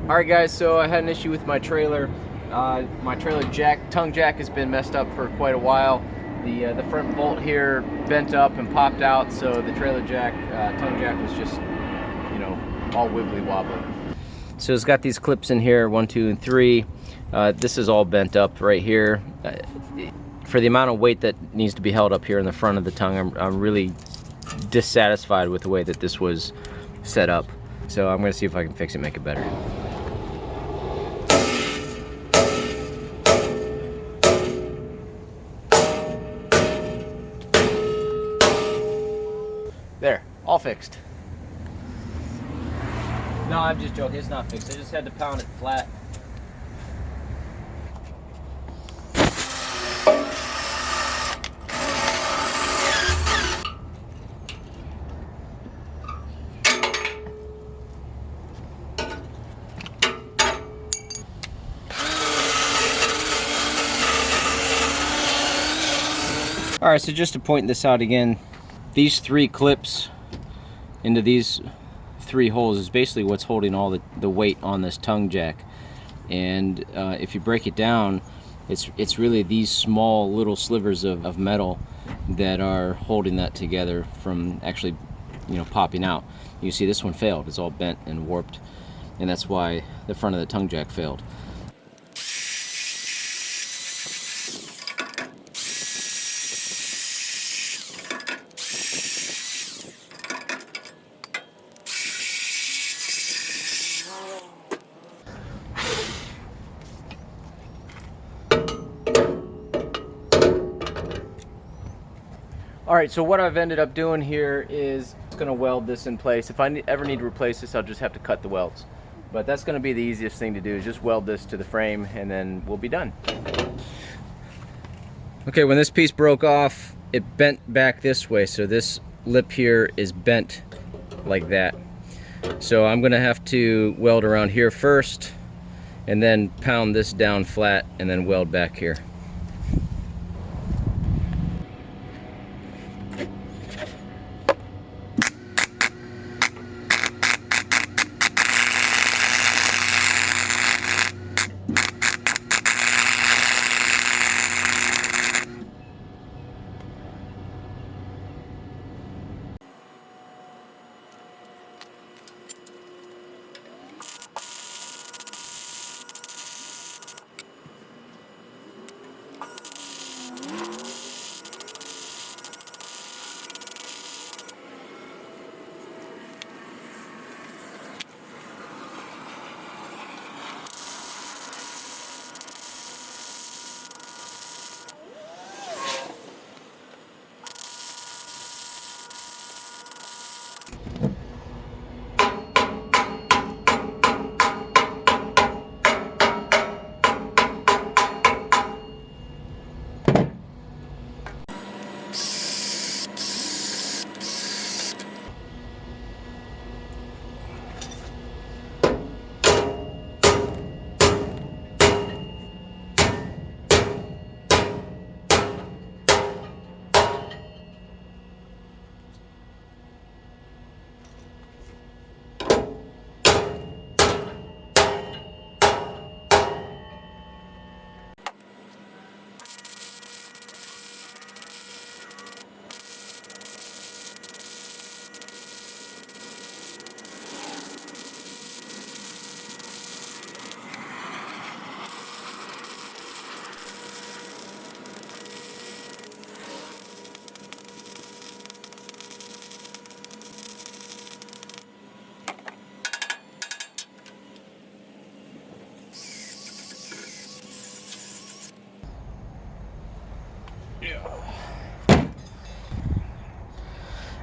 Alright guys, so I had an issue with my trailer. My trailer tongue jack has been messed up for quite a while. The front bolt here bent up and popped out, so the trailer tongue jack was just, you know, all wibbly wobbly. So it's got these clips in here, 1, 2, and 3. This is all bent up right here. For the amount of weight that needs to be held up here in the front of the tongue, I'm really dissatisfied with the way that this was set up. So I'm gonna see if I can fix it, make it better. There, all fixed. No, I'm just joking, it's not fixed. I just had to pound it flat. Alright, so just to point this out again, these 3 clips into these 3 holes is basically what's holding all the weight on this tongue jack. And if you break it down, it's really these small little slivers of metal that are holding that together from actually, you know, popping out. You see this one failed, it's all bent and warped, and that's why the front of the tongue jack failed. Alright, so what I've ended up doing here is going to weld this in place. If I ever need to replace this, I'll just have to cut the welds. But that's going to be the easiest thing to do, is just weld this to the frame and then we'll be done. Okay, when this piece broke off, it bent back this way, so this lip here is bent like that. So I'm going to have to weld around here first and then pound this down flat and then weld back here.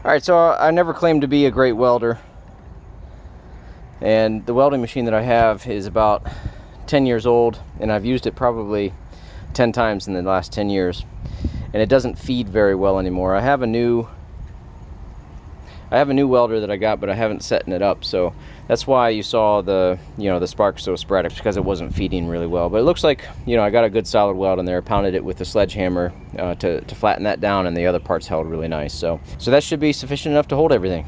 Alright, so I never claimed to be a great welder, and the welding machine that I have is about 10 years old, and I've used it probably 10 times in the last 10 years, and it doesn't feed very well anymore. I have a new welder that I got, but I haven't setting it up, so that's why you saw the spark so sporadic, because it wasn't feeding really well. But it looks like, I got a good solid weld in there. Pounded it with a sledgehammer to flatten that down, and the other parts held really nice. So that should be sufficient enough to hold everything.